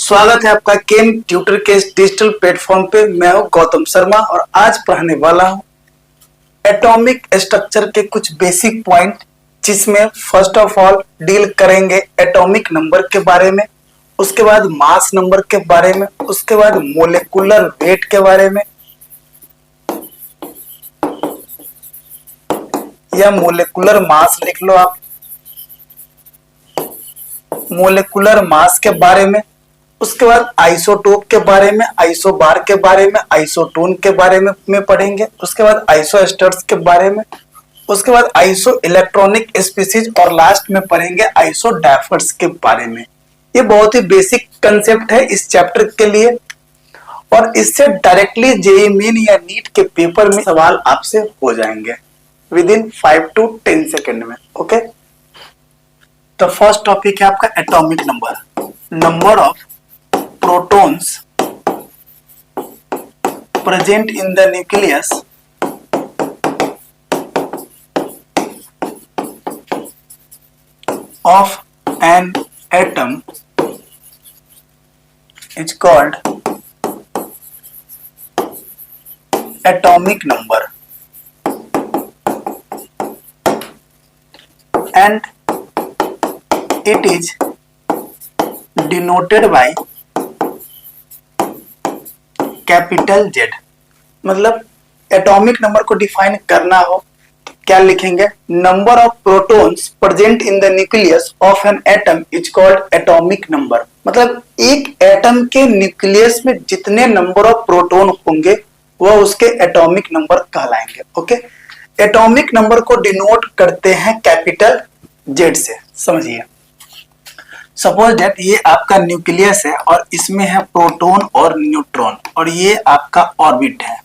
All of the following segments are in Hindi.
स्वागत है आपका केम ट्यूटर के डिजिटल प्लेटफॉर्म पे। मैं हूं गौतम शर्मा और आज पढ़ाने वाला हूं एटॉमिक स्ट्रक्चर के कुछ बेसिक पॉइंट, जिसमें फर्स्ट ऑफ ऑल डील करेंगे एटॉमिक नंबर के बारे में, उसके बाद मास नंबर के बारे में, उसके बाद मोलेकुलर वेट के बारे में या मोलेकुलर मास लिख लो आप, मोलेकुलर मास के बारे में, उसके बाद आइसोटोप के बारे में, आइसोबार के बारे में, आइसोटोन के बारे में पढ़ेंगे, उसके बाद आइसोएस्टर्स के बारे में, उसके बाद आइसो इलेक्ट्रॉनिक स्पीसीज और लास्ट में पढ़ेंगे आइसोडाइफर्स के बारे में। ये बहुत ही बेसिक कंसेप्ट है इस चैप्टर के लिए और इससे डायरेक्टली जेईई मेन या नीट के पेपर में सवाल आपसे हो जाएंगे विद इन 5 to 10 सेकेंड में। ओके, तो फर्स्ट टॉपिक है आपका atomic number, number of protons present in the nucleus of an atom is called atomic number, and it is denoted by capital Z. मतलब एटॉमिक नंबर को डिफाइन करना हो तो क्या लिखेंगे? Number of protons present in the nucleus of an atom is called atomic number. मतलब एक एटम के न्यूक्लियस में जितने नंबर ऑफ प्रोटॉन होंगे वह उसके एटॉमिक नंबर कहलाएंगे। ओके, एटॉमिक नंबर को डिनोट करते हैं कैपिटल जेड से, समझिए। सपोज दैट ये आपका न्यूक्लियस है और इसमें है प्रोटॉन और न्यूट्रॉन और ये आपका ऑर्बिट है,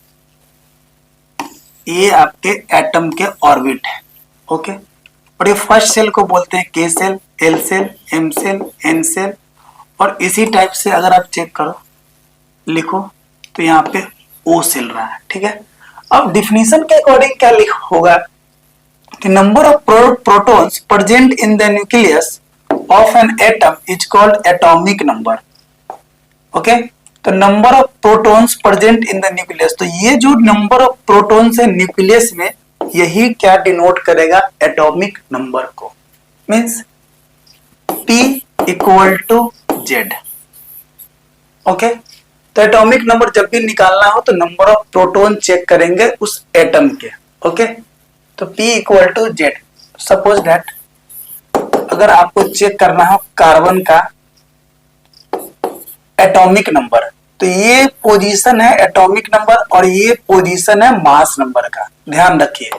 ये आपके एटम के ऑर्बिट है। ओके, और ये फर्स्ट सेल को बोलते हैं K shell, L shell, M shell, N shell, और इसी टाइप से अगर आप चेक करो लिखो तो यहाँ पे ओ सेल रहा है। ठीक है, अब डिफिनीशन के अकॉर्डिंग क्या लिख होगा कि number of protons present in the nucleus of an atom is called atomic number. Okay, तो number of protons present in the nucleus, तो ये जो नंबर ऑफ प्रोटॉन्स है न्यूक्लियस में यही क्या डिनोट करेगा? एटॉमिक नंबर को। Means P equal to Z। Okay, तो एटॉमिक नंबर जब भी निकालना हो तो नंबर ऑफ प्रोटॉन चेक करेंगे उस एटम के। ओके, तो P equal to Z। Suppose that अगर आपको चेक करना हो कार्बन का एटॉमिक नंबर, तो ये पोजीशन है एटॉमिक नंबर और ये पोजीशन है मास नंबर का। ध्यान रखिए,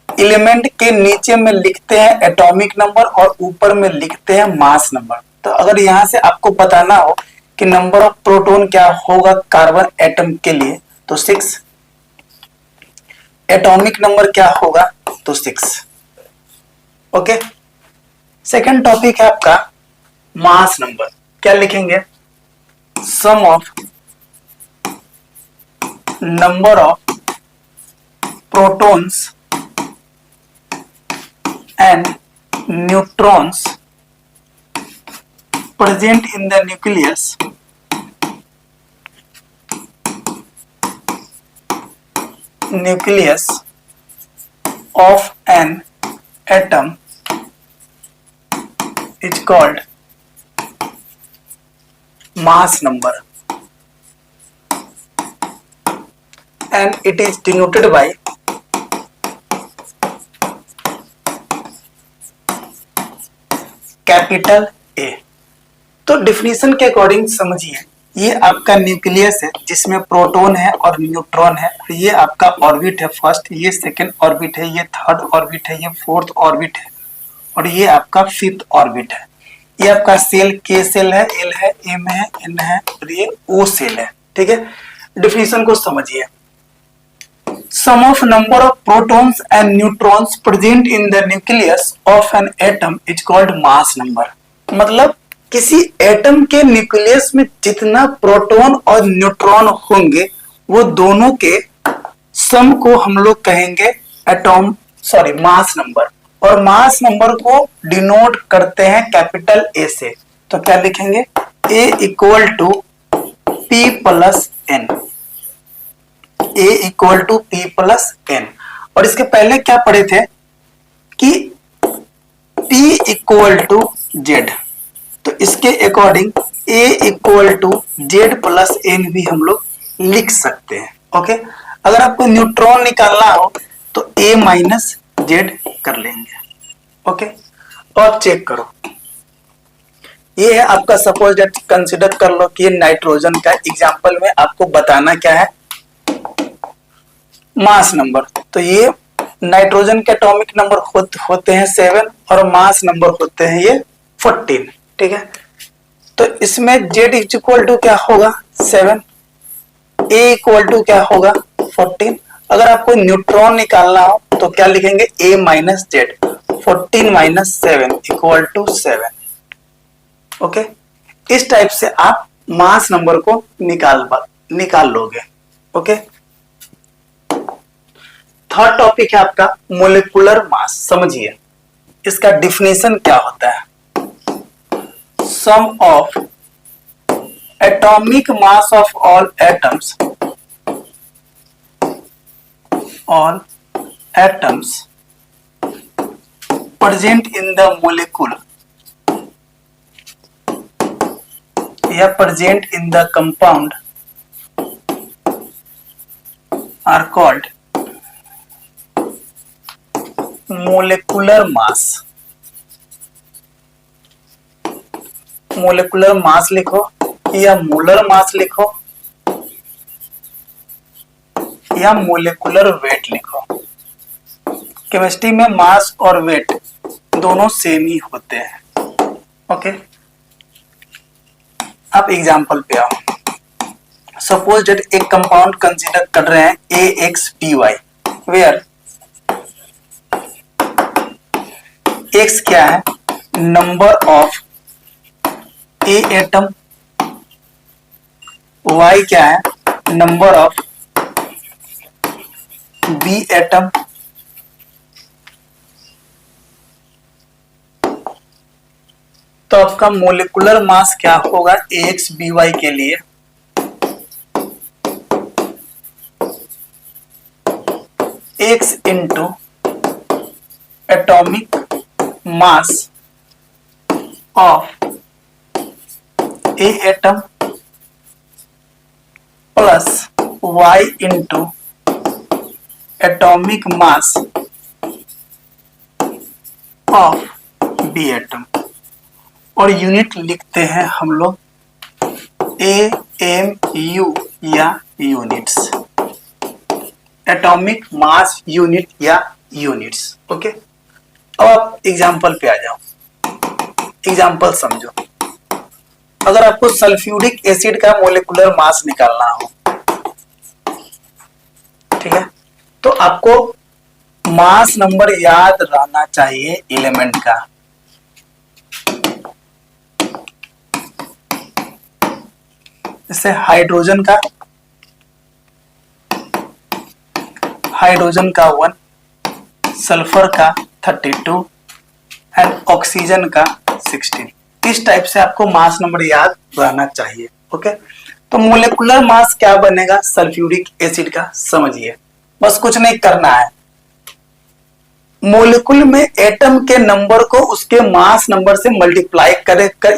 एलिमेंट के नीचे में लिखते हैं एटॉमिक नंबर और ऊपर में लिखते हैं मास नंबर। तो अगर यहां से आपको बताना हो कि नंबर ऑफ प्रोटॉन क्या होगा कार्बन एटम के लिए तो 6, एटॉमिक नंबर क्या होगा तो 6। ओके, सेकेंड टॉपिक है आपका मास नंबर। क्या लिखेंगे? Sum of number of protons and neutrons present in the nucleus of an atom is called mass number and it is denoted by capital A। तो डिफिनीशन के अकॉर्डिंग समझिए, ये आपका न्यूक्लियस है जिसमें प्रोटॉन है और न्यूट्रॉन है, ये आपका ऑर्बिट है फर्स्ट, ये सेकंड ऑर्बिट है, ये थर्ड ऑर्बिट है, ये फोर्थ ऑर्बिट है और ये आपका फिफ्थ ऑर्बिट है। ये आपका सेल के सेल है, एल है, एम है, एन है और ये ओ सेल है। ठीक है, डिफिनीशन को समझिए। Sum of number of protons and neutrons present in the nucleus of an atom is called mass number. मतलब किसी एटम के न्यूक्लियस में जितना प्रोटॉन और न्यूट्रॉन होंगे वो दोनों के सम को हम लोग कहेंगे मास नंबर। और मास नंबर को डिनोट करते हैं कैपिटल ए से। तो क्या लिखेंगे? A equal to P plus N, A equal to P plus N। और इसके पहले क्या पढ़े थे कि P इक्वल टू Z, तो इसके according A equal to Z plus N भी हम लोग लिख सकते हैं। ओके, अगर आपको न्यूट्रॉन निकालना हो तो A माइनस Z कर लेंगे। ओके, और चेक करो, ये है आपका सपोज दैट, कंसिडर कर लो कि ये नाइट्रोजन का एग्जांपल में आपको बताना क्या है, मास नंबर। तो ये नाइट्रोजन के एटॉमिक नंबर होते हैं 7 और मास नंबर होते हैं ये 14। ठीक है, तो इसमें Z इक्वल टू क्या होगा 7, A इक्वल टू क्या होगा 14। अगर आपको न्यूट्रॉन निकालना हो तो क्या लिखेंगे, A minus Z, 14 minus 7 equal to 7। Okay, इस टाइप से आप मास नंबर को निकाल लोगे। ओके, थर्ड टॉपिक है आपका मोलिकुलर मास। समझिए इसका डिफिनेशन क्या होता है, sum of atomic mass of all atoms present in the molecule या present in the compound are called molecular mass। Molecular mass लिखो या मोलर मास लिखो या मोलिकुलर वेट लिखो। केमिस्ट्री में मास और वेट दोनों सेम ही होते हैं। ओके, अब एग्जांपल पे आओ। सपोज दैट एक कंपाउंड कंसीडर कर रहे हैं AXPY, वेयर X क्या है, number of A atom, Y क्या है, नंबर ऑफ B एटम, तो आपका मोलिकुलर मास क्या होगा AXBY के लिए, X into atomic mass of A atom plus Y into atomic mass of B atom. और यूनिट लिखते हैं हम लोग AMU या यूनिट्स, एटॉमिक मास यूनिट या यूनिट्स। ओके, अब आप एग्जांपल पे आ जाओ, एग्जांपल समझो। अगर आपको सल्फ्यूरिक एसिड का मोलिकुलर मास निकालना हो, ठीक है, तो आपको मास नंबर याद रहना चाहिए एलिमेंट का। जैसे हाइड्रोजन का 1, सल्फर का 32 एंड ऑक्सीजन का 16। इस टाइप से आपको मास नंबर याद रहना चाहिए। ओके, तो मोलिकुलर मास क्या बनेगा सल्फ्यूरिक एसिड का, समझिए, बस कुछ नहीं करना है। मोलिकुल में एटम के नंबर को उसके मास नंबर से मल्टीप्लाई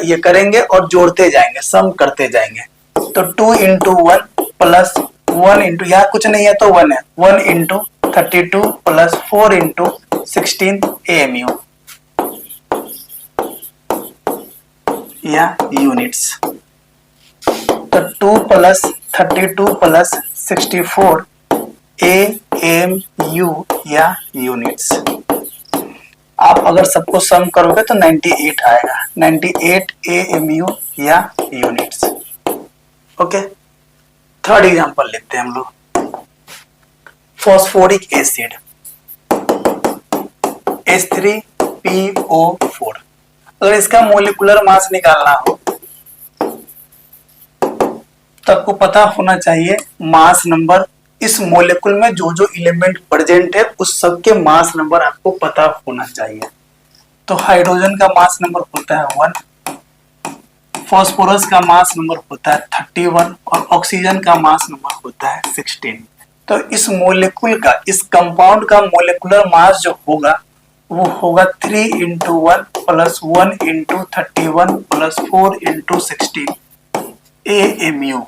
ये करेंगे और जोड़ते जाएंगे, सम करते जाएंगे। तो 2 इंटू 1 प्लस 1 इंटू, यहाँ कुछ नहीं है तो 1 है, 1 इंटू 32 प्लस 4 इंटू 16 AMU या यूनिट्स। तो 2 प्लस 32 प्लस 64 AMU या यूनिट्स। आप अगर सबको सम करोगे तो 98 आएगा, 98 AMU या यूनिट्स। ओके, थर्ड एग्जांपल लेते हैं हम लोग, फॉस्फोरिक एसिड H3PO4। अगर इसका मोलिकुलर मास निकालना हो तो आपको पता होना चाहिए मास नंबर, इस मोलिकुल में जो जो एलिमेंट प्रेजेंट है उस सब के मास नंबर आपको पता होना चाहिए। तो हाइड्रोजन का मास नंबर होता है 1, फॉस्फोरस का मास नंबर होता है 31 और ऑक्सीजन का मास नंबर होता है 16। तो इस मोलिक्यूल का, इस कंपाउंड का मोलिकुलर मास जो होगा वो होगा 3 × 1 + 1 × 31 + 4 × 16 AMU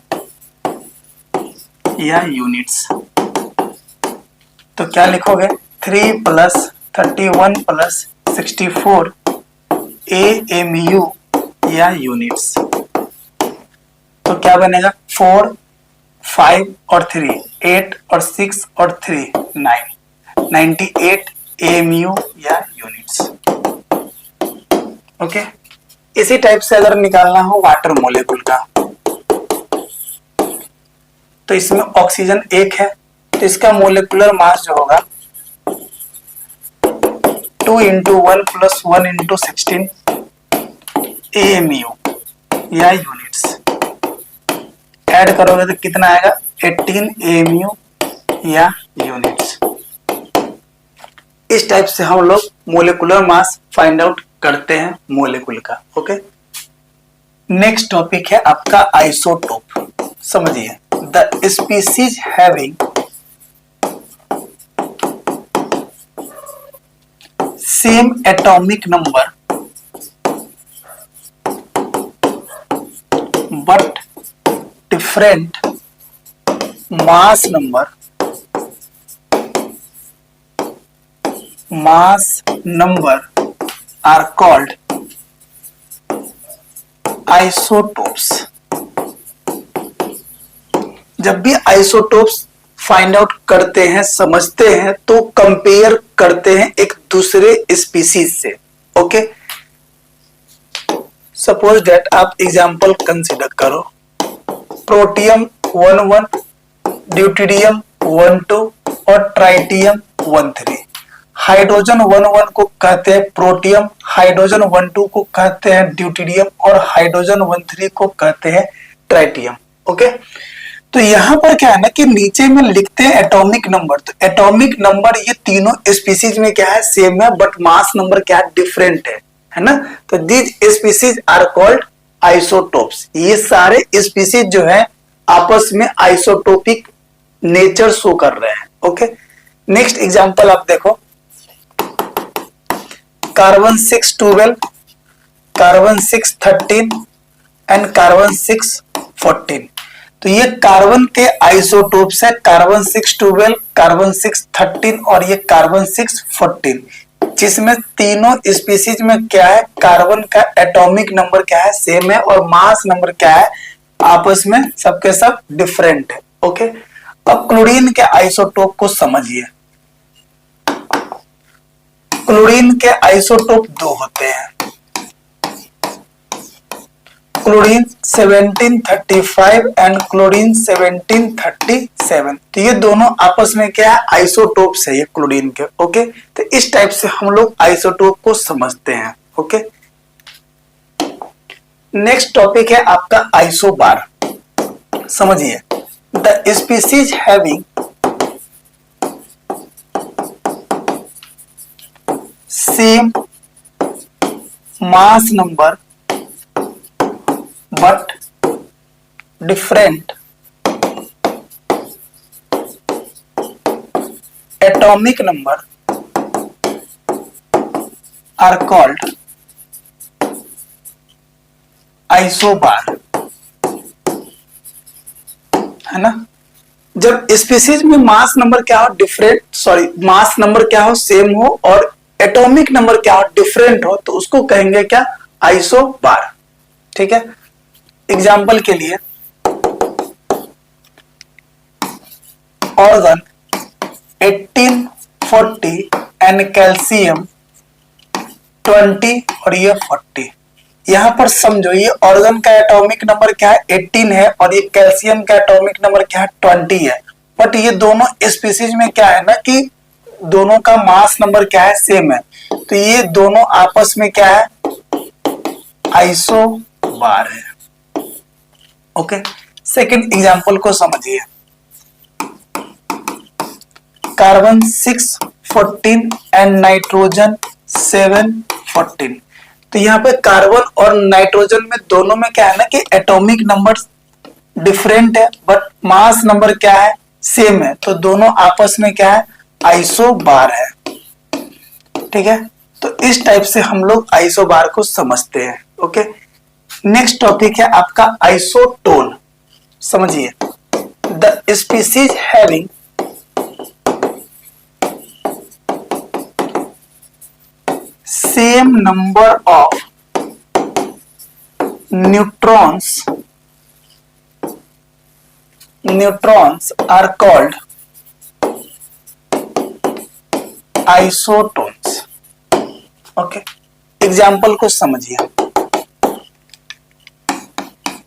या यूनिट्स। तो क्या लिखोगे? 3 + 31 + 64 AMU या यूनिट्स। तो क्या बनेगा? 4, 5 और 3, 8 और 6 और 3, 9, 98 AMU या यूनिट्स। ओके, इसी टाइप से अगर निकालना हो वाटर मोलेकुल का, तो इसमें ऑक्सीजन 1 है, तो इसका मोलिकुलर मास जो होगा 2 × 1 + 1 × 16 AMU या यूनिट्स। ऐड करोगे तो कितना आएगा? 18 AMU या यूनिट्स। इस टाइप से हम लोग मोलिकुलर मास फाइंड आउट करते हैं मोलिकुल का। ओके, नेक्स्ट टॉपिक है आपका आइसोटोप। समझिए, the species having same atomic number but different mass number are called isotopes। जब भी आइसोटोप्स फाइंड आउट करते हैं, समझते हैं, तो कंपेयर करते हैं एक दूसरे स्पीसीज से। ओके, सपोज दैट आप एग्जांपल कंसीडर करो, प्रोटियम 11, ड्यूटेरियम 12 और ट्राइटियम 13। हाइड्रोजन 11 को कहते हैं प्रोटियम, हाइड्रोजन 12 को कहते हैं ड्यूटेरियम और हाइड्रोजन 13 को कहते हैं ट्राइटियम। ओके, तो यहां पर क्या है ना कि नीचे में लिखते हैं एटॉमिक नंबर। तो एटॉमिक नंबर ये तीनों स्पीसीज में क्या है? सेम है, बट मास नंबर क्या है? डिफरेंट है ना। तो these species are called isotopes. ये सारे स्पीसीज जो है आपस में आइसोटोपिक नेचर शो कर रहे हैं। ओके, नेक्स्ट एग्जांपल आप देखो, कार्बन 612, कार्बन 613 एंड कार्बन 614। तो ये कार्बन के आइसोटोप्स है, कार्बन 612, कार्बन 613 और ये कार्बन 614, जिसमें तीनों स्पीसीज में क्या है? कार्बन का एटॉमिक नंबर क्या है? सेम है, और मास नंबर क्या है? आपस में सबके सब डिफरेंट है। ओके, अब क्लोरीन के आइसोटोप को समझिए। क्लोरीन के आइसोटोप 2 होते हैं, क्लोरीन 1735 एंड क्लोरीन 1737। तो ये दोनों आपस में क्या है? आइसोटोप्स है ये क्लोरीन के। ओके, तो इस टाइप से हम लोग आइसोटोप को समझते हैं। ओके, नेक्स्ट टॉपिक है आपका आइसोबार। समझिए, the species having same mass number but different atomic number are called isobar। है ना। जब स्पीसीज में मास नंबर क्या हो? मास नंबर क्या हो? सेम हो, और एटॉमिक नंबर क्या हो? डिफरेंट हो, तो उसको कहेंगे क्या? आइसोबार। ठीक है, एग्जाम्पल के लिए ऑर्गन 1840 एंड कैल्शियम 20 और ये 40। यहां पर समझो, ये ऑर्गन का एटॉमिक नंबर क्या है? 18 है, और ये कैल्शियम का एटॉमिक नंबर क्या है? 20 है। बट ये दोनों स्पीसीज में क्या है ना कि दोनों का मास नंबर क्या है? सेम है। तो ये दोनों आपस में क्या है? आइसोबार है। ओके, सेकंड एग्जांपल को समझिए, कार्बन 614 एंड नाइट्रोजन 714। तो यहाँ पे कार्बन और नाइट्रोजन में दोनों में क्या है ना कि एटॉमिक नंबर डिफरेंट है बट मास नंबर क्या है, सेम है, तो दोनों आपस में क्या है, आइसोबार है। ठीक है, तो इस टाइप से हम लोग आइसोबार को समझते हैं। ओके, नेक्स्ट टॉपिक है आपका आइसोटोन। समझिए, the species having same number of neutrons are called isotones. Okay, example को समझिए।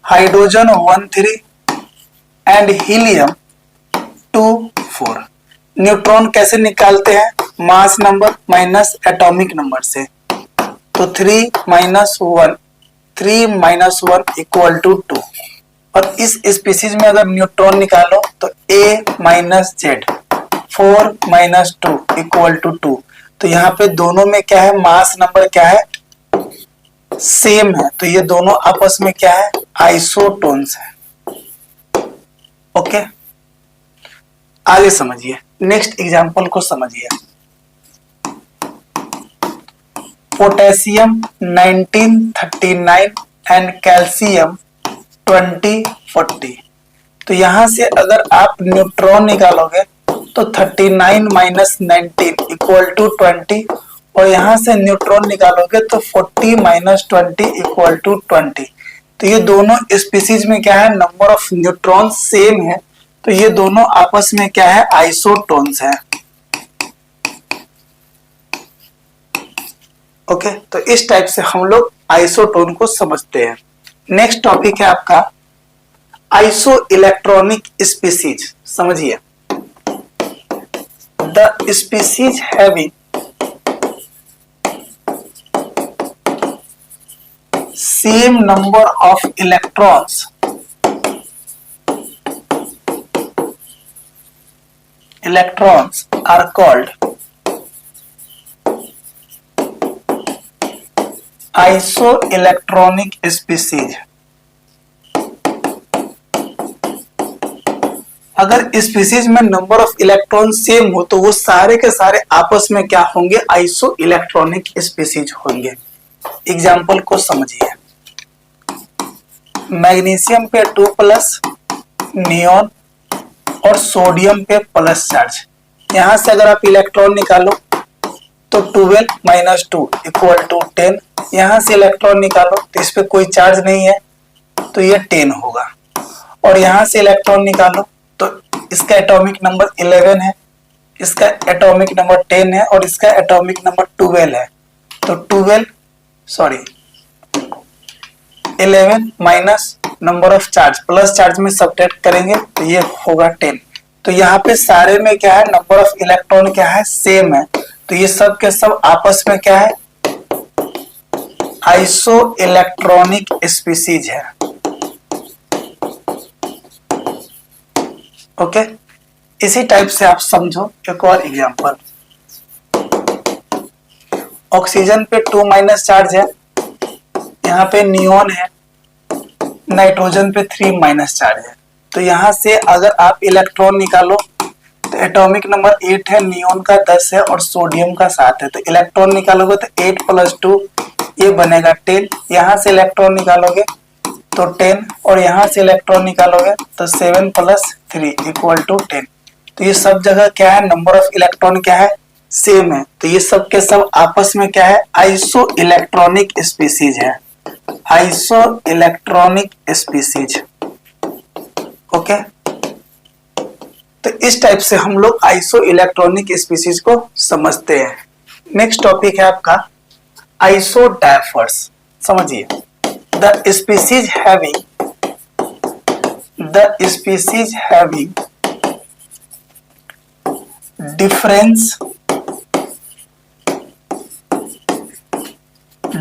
Hydrogen 1 3 and helium 2 4। न्यूट्रॉन कैसे निकालते हैं, mass number minus atomic number से, तो 3 - 1 इक्वल टू 2। और इस स्पीसीज में अगर न्यूट्रॉन निकालो तो A - Z 4 - 2 इक्वल टू 2। तो यहाँ पे दोनों में क्या है, मास नंबर क्या है, सेम है, तो ये दोनों आपस में क्या है, आइसोटोन्स है। ओके, आगे समझिए, नेक्स्ट एग्जांपल को समझिए। Potassium 1939 and calcium 2040। तो यहां से अगर आप न्यूट्रॉन निकालोगे तो 39 - 19 इक्वल टू 20, और यहां से न्यूट्रॉन निकालोगे तो 40 - 20 इक्वल टू 20। तो ये दोनों स्पीसीज में क्या है, नंबर ऑफ न्यूट्रॉन सेम है, तो ये दोनों आपस में क्या है, आइसोटोन्स है। ओके, तो इस टाइप से हम लोग आइसोटोन को समझते हैं। नेक्स्ट टॉपिक है आपका आइसो इलेक्ट्रॉनिक स्पीसीज। समझिए, the species having same number of electrons are called iso electronic species. अगर स्पीसीज में नंबर ऑफ इलेक्ट्रॉन सेम हो तो वो सारे के सारे आपस में क्या होंगे, आइसो इलेक्ट्रॉनिक स्पीसीज होंगे। एग्जाम्पल को समझिए। मैग्नीशियम पे 2+ नियॉन और सोडियम पे प्लस चार्ज। यहां से अगर आप इलेक्ट्रॉन निकालो तो 12 - 2 इक्वल टू 10। यहां से इलेक्ट्रॉन निकालो तो इस पे कोई चार्ज नहीं है तो ये 10 होगा, और यहां से इलेक्ट्रॉन निकालो तो इसका एटॉमिक नंबर 11 है, इसका एटॉमिक नंबर 10 है और इसका एटॉमिक नंबर 12 है। तो 11 minus number of charge plus charge में सब्ट्रैक्ट करेंगे तो ये होगा 10। तो यहाँ पे सारे में क्या है, नंबर ऑफ इलेक्ट्रॉन क्या है, सेम है, तो ये सब के सब आपस में क्या है, आइसो इलेक्ट्रॉनिक स्पीसीज है। ओके, इसी टाइप से आप समझो। एक और एग्जांपल, ऑक्सीजन पे 2- चार्ज है, यहाँ पे नियॉन है, नाइट्रोजन पे 3- चार्ज है। तो यहाँ से अगर आप इलेक्ट्रॉन निकालो तो एटॉमिक नंबर 8 है, नियॉन का 10 है और सोडियम का 7 है। तो इलेक्ट्रॉन निकालोगे तो 8 + 2 ये बनेगा 10। यहाँ से इलेक्ट्रॉन निकालोगे तो 10 और यहाँ से इलेक्ट्रॉन निकालोगे तो 7 + 3 इक्वल टू 10। तो ये सब जगह क्या है, नंबर ऑफ इलेक्ट्रॉन क्या है, सेम है, तो ये सब के सब आपस में क्या है, आइसो इलेक्ट्रॉनिक स्पीसीज है, आइसो इलेक्ट्रॉनिक स्पीसीज। ओके, तो इस टाइप से हम लोग आइसो इलेक्ट्रॉनिक स्पीसीज को समझते हैं। नेक्स्ट टॉपिक है आपका आइसोडायफर्स। समझिए, the species having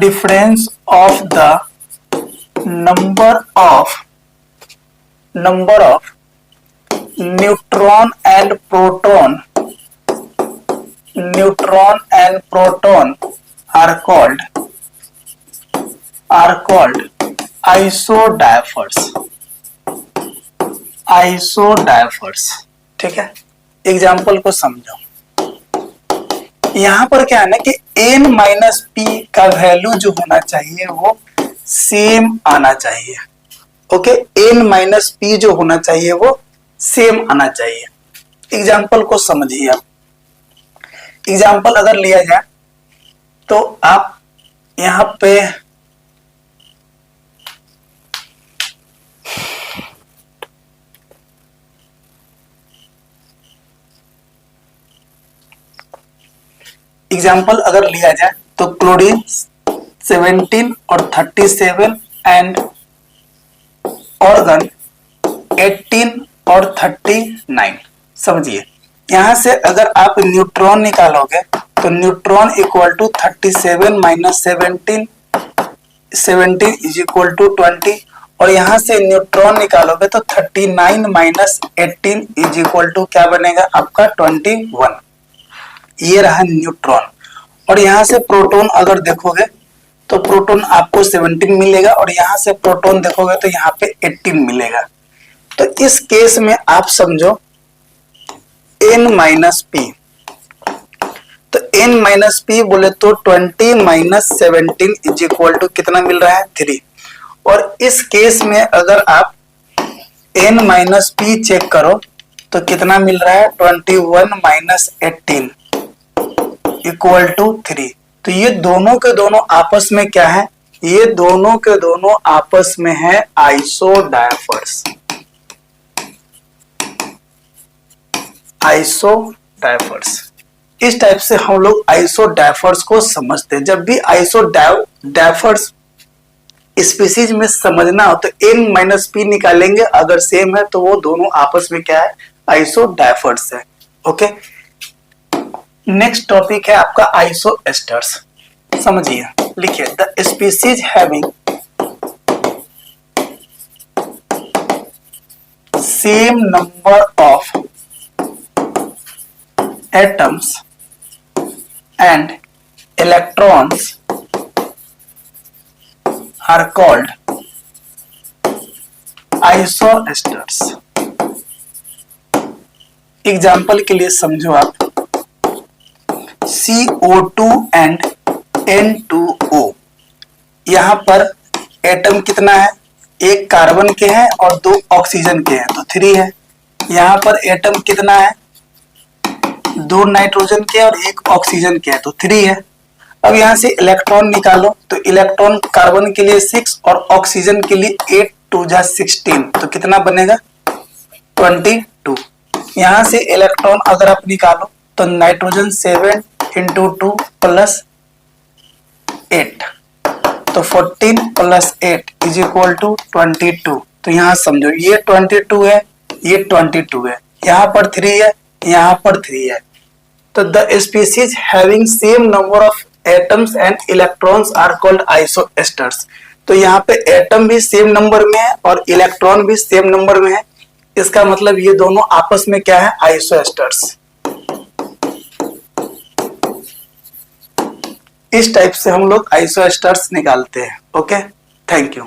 difference of the number of neutron and proton are called are called isodiaphers, isodiaphers. ठीक है, एग्जाम्पल को समझो। यहां पर क्या है ना कि n माइनस पी का वैल्यू जो होना चाहिए वो सेम आना चाहिए। ओके, n माइनस पी जो होना चाहिए वो सेम आना चाहिए। एग्जाम्पल को समझिए आप। एग्जाम्पल अगर लिया जाए तो आप यहां पे एग्जाम्पल अगर लिया जाए तो क्लोरीन 17 और 37 एंड ऑर्गन 18 और 39। समझिए, यहां से अगर आप न्यूट्रॉन निकालोगे तो न्यूट्रॉन इक्वल टू 37 माइनस 17, 17 इज इक्वल टू 20, और यहां से न्यूट्रॉन निकालोगे तो 39 माइनस 18 इज इक्वल टू क्या बनेगा आपका 21। ये रहा न्यूट्रॉन। और यहां से प्रोटॉन अगर देखोगे तो प्रोटॉन आपको 17 मिलेगा, और यहां से प्रोटॉन देखोगे तो यहाँ पे 18 मिलेगा। तो इस केस में आप समझो n माइनस पी, तो n माइनस पी बोले तो 20 माइनस 17 इज इक्वल टू कितना मिल रहा है 3। और इस केस में अगर आप n माइनस पी चेक करो तो कितना मिल रहा है 21 माइनस 18 इक्वल टू 3। तो ये दोनों के दोनों आपस में क्या है, ये दोनों के दोनों आपस में है आइसोडायफर्स, आइसोडायफर्स। इस टाइप से हम लोग आइसोडायफर्स को समझते हैं। जब भी आइसोडायफर्स स्पीसीज में समझना हो तो n माइनस पी निकालेंगे, अगर सेम है तो वो दोनों आपस में क्या है आइसोडायफर्स है। ओके, नेक्स्ट टॉपिक है आपका आइसोएस्टर्स। समझिए, लिखिए the species having same number of atoms and electrons are called isosters. Example के लिए समझो आप, CO2 एंड N2O। यहां पर एटम कितना है, एक कार्बन के हैं और 2 ऑक्सीजन के हैं तो 3 है। यहां पर एटम कितना है, 2 नाइट्रोजन के और 1 ऑक्सीजन के हैं तो 3 है। अब यहां से इलेक्ट्रॉन निकालो तो इलेक्ट्रॉन कार्बन के लिए 6 और ऑक्सीजन के लिए 8 2 जा 16 तो कितना बनेगा 22। यहां से इलेक्ट्रॉन अगर आप निकालो तो नाइट्रोजन 7 इंटू 2 प्लस 8 तो 14 प्लस 8 इज इक्वल टू 22। तो यहां समझो ये 22 है, ये 22 है, यहां पर 3 है, यहां पर 3 है। तो the species having same number of atoms and electrons are called isosters. तो यहाँ पे एटम भी सेम नंबर में है और इलेक्ट्रॉन भी सेम नंबर में है, इसका मतलब ये दोनों आपस में क्या है आइसोएस्टर्स। इस टाइप से हम लोग आइसोएस्टर्स निकालते हैं। Okay, thank you.